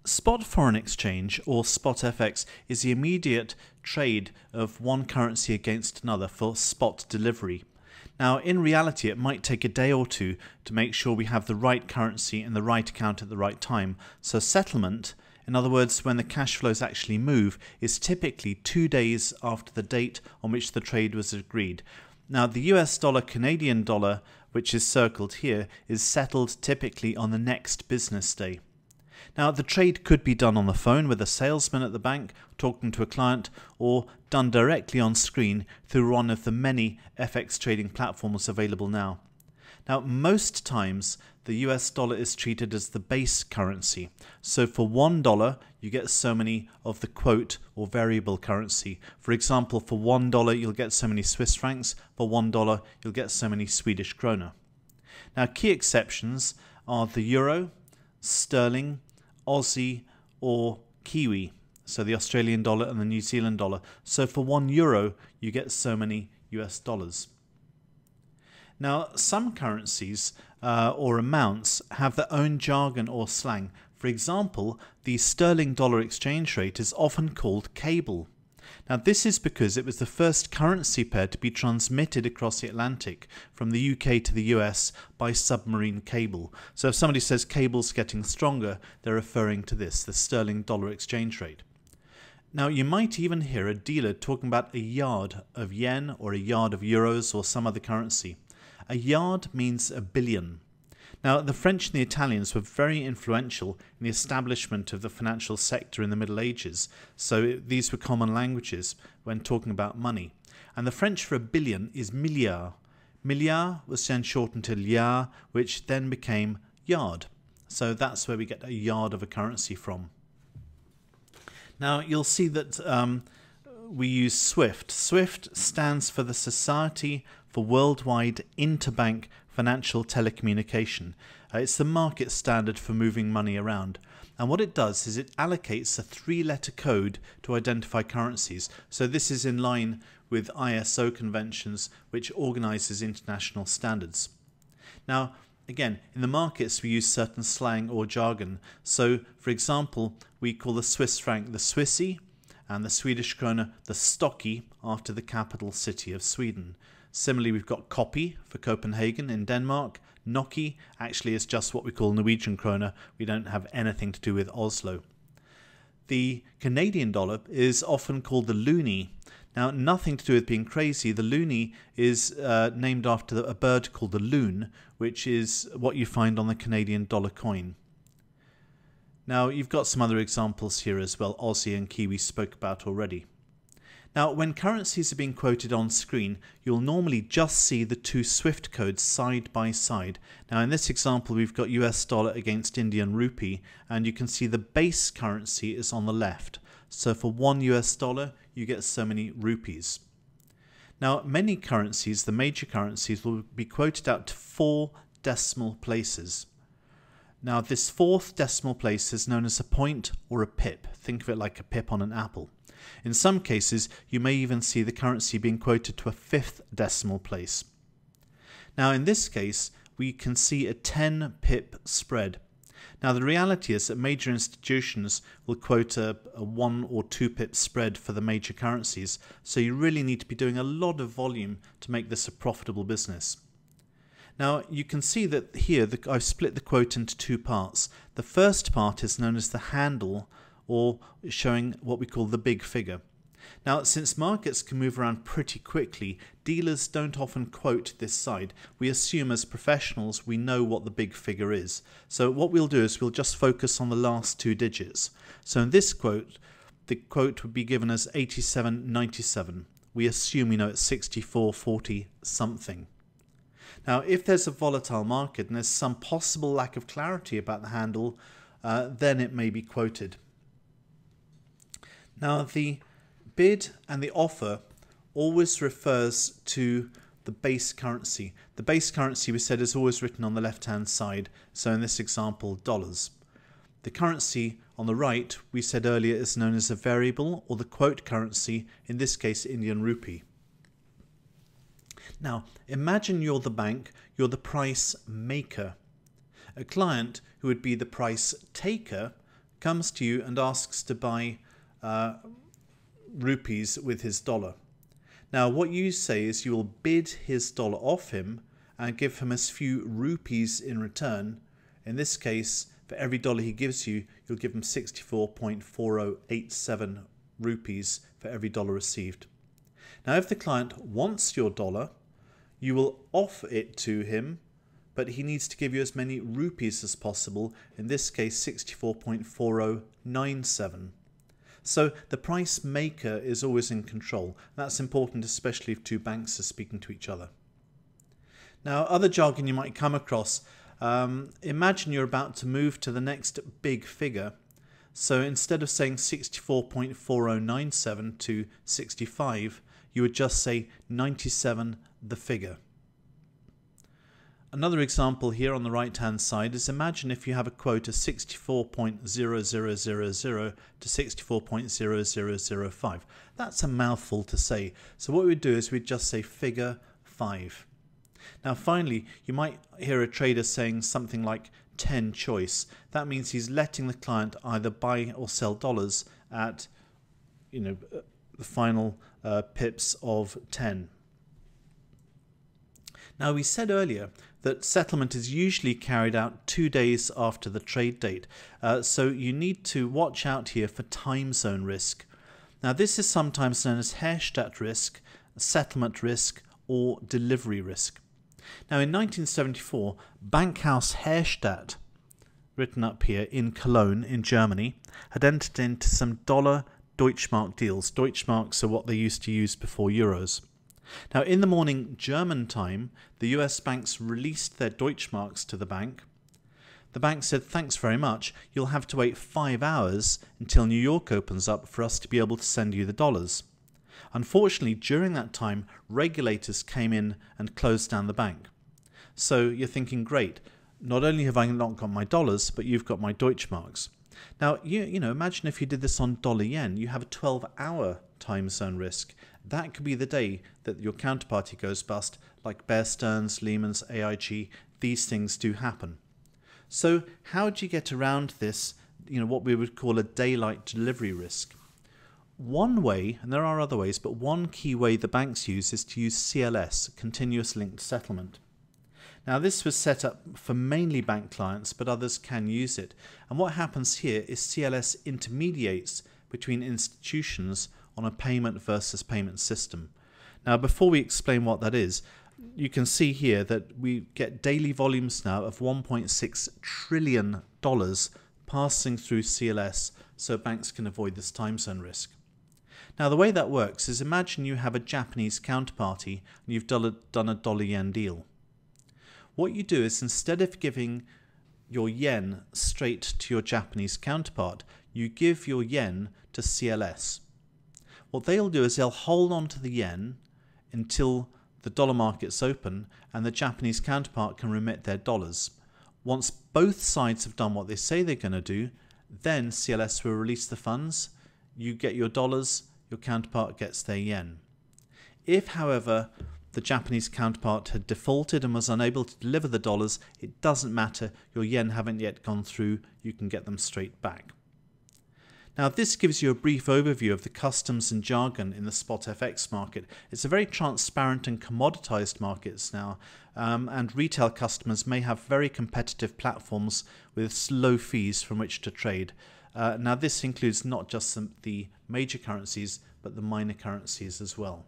Spot foreign exchange, or spot FX, is the immediate trade of one currency against another for spot delivery. Now, in reality, it might take a day or two to make sure we have the right currency in the right account at the right time. So settlement, in other words, when the cash flows actually move, is typically 2 days after the date on which the trade was agreed. Now, the US dollar Canadian dollar, which is circled here, is settled typically on the next business day. Now, the trade could be done on the phone with a salesman at the bank talking to a client, or done directly on screen through one of the many FX trading platforms available now. Now, most times the US dollar is treated as the base currency. So for $1, you get so many of the quote or variable currency. For example, for $1, you'll get so many Swiss francs. For $1, you'll get so many Swedish krona. Now, key exceptions are the euro, sterling, Aussie or Kiwi, so the Australian dollar and the New Zealand dollar. So for €1, you get so many US dollars. Now, some currencies or amounts have their own jargon or slang. For example, the sterling dollar exchange rate is often called cable. Now, this is because it was the first currency pair to be transmitted across the Atlantic from the UK to the US by submarine cable. So if somebody says cable's getting stronger, they're referring to this, the sterling dollar exchange rate. Now, you might even hear a dealer talking about a yard of yen or a yard of euros or some other currency. A yard means a billion. Now, the French and the Italians were very influential in the establishment of the financial sector in the Middle Ages, so these were common languages when talking about money. And the French for a billion is milliard. Milliard was then shortened to liard, which then became yard. So that's where we get a yard of a currency from. Now, you'll see that we use SWIFT. SWIFT stands for the Society for Worldwide Interbank Financial Telecommunication. It's the market standard for moving money around. And what it does is it allocates a 3-letter code to identify currencies. So this is in line with ISO conventions, which organizes international standards. Now, again, in the markets we use certain slang or jargon. So, for example, we call the Swiss franc the Swissy and the Swedish krona the Stocky, after the capital city of Sweden. Similarly, we've got Kopi for Copenhagen in Denmark. Noki actually is just what we call Norwegian krona. We don't have anything to do with Oslo. The Canadian dollar is often called the loonie. Now, nothing to do with being crazy. The loonie is named after a bird called the loon, which is what you find on the Canadian dollar coin. Now, you've got some other examples here as well. Aussie and Kiwi spoke about already. Now, when currencies are being quoted on screen, you'll normally just see the two SWIFT codes side by side. Now, in this example, we've got US dollar against Indian rupee, and you can see the base currency is on the left. So for $1 US, you get so many rupees. Now, many currencies, the major currencies, will be quoted out to 4 decimal places. Now, this 4th decimal place is known as a point or a pip. Think of it like a pip on an apple. In some cases, you may even see the currency being quoted to a 5th decimal place. Now, in this case, we can see a 10 pip spread. Now, the reality is that major institutions will quote a 1 or 2 pip spread for the major currencies, so you really need to be doing a lot of volume to make this a profitable business. Now, you can see that here I've split the quote into 2 parts. The first part is known as the handle, or showing what we call the big figure. Now, since markets can move around pretty quickly, dealers don't often quote this side. We assume as professionals we know what the big figure is. So what we'll do is we'll just focus on the last 2 digits. So in this quote, the quote would be given as 87.97. We assume we know it's 64.40 something. Now, if there's a volatile market and there's some possible lack of clarity about the handle, then it may be quoted. Now, the bid and the offer always refers to the base currency. The base currency, we said, is always written on the left-hand side. So in this example, dollars. The currency on the right, we said earlier, is known as a variable, or the quote currency, in this case, Indian rupee. Now, imagine you're the bank, you're the price maker. A client who would be the price taker comes to you and asks to buy rupees with his dollar. Now what you say is you will bid his dollar off him and give him as few rupees in return. In this case, for every dollar he gives you, you'll give him 64.4087 rupees for every dollar received. Now if the client wants your dollar, you will offer it to him, but he needs to give you as many rupees as possible, in this case 64.4097. So the price maker is always in control. That's important, especially if two banks are speaking to each other. Now, other jargon you might come across, imagine you're about to move to the next big figure. So instead of saying 64.4097 to 65, you would just say 97 the figure. Another example here on the right hand side is, imagine if you have a quote of 64.0000 to 64.0005. That's a mouthful to say. So what we'd do is we'd just say figure 5. Now finally, you might hear a trader saying something like 10 choice. That means he's letting the client either buy or sell dollars at the final pips of 10. Now we said earlier that settlement is usually carried out 2 days after the trade date, so you need to watch out here for time zone risk. Now this is sometimes known as Herstatt risk, settlement risk, or delivery risk. Now in 1974, Bankhaus Herstatt, written up here, in Cologne in Germany, had entered into some dollar Deutschmark deals. Deutschmarks are what they used to use before euros. Now in the morning German time, the US banks released their Deutschmarks to the bank. The bank said, thanks very much, you'll have to wait 5 hours until New York opens up for us to be able to send you the dollars. Unfortunately, during that time, regulators came in and closed down the bank. So you're thinking, great, not only have I not got my dollars, but you've got my Deutschmarks. Now, you know, imagine if you did this on dollar yen, you have a 12-hour time zone risk. That could be the day that your counterparty goes bust, like Bear Stearns, Lehman's, AIG. These things do happen. So how do you get around this, what we would call a daylight delivery risk? One way, and there are other ways, but one key way the banks use is to use CLS, Continuous Linked Settlement. Now this was set up for mainly bank clients, but others can use it. And what happens here is CLS intermediates between institutions on a payment versus payment system. Now before we explain what that is, you can see here that we get daily volumes now of $1.6 trillion passing through CLS, so banks can avoid this time zone risk. Now the way that works is, imagine you have a Japanese counterparty and you've done a dollar yen deal. What you do is, instead of giving your yen straight to your Japanese counterpart, you give your yen to CLS. What they'll do is they'll hold on to the yen until the dollar market's open and the Japanese counterpart can remit their dollars. Once both sides have done what they say they're going to do, then CLS will release the funds, you get your dollars, your counterpart gets their yen. If, however, the Japanese counterpart had defaulted and was unable to deliver the dollars, it doesn't matter, your yen haven't yet gone through, you can get them straight back. Now this gives you a brief overview of the customs and jargon in the spot FX market. It's a very transparent and commoditized market now, and retail customers may have very competitive platforms with low fees from which to trade. Now this includes not just the major currencies, but the minor currencies as well.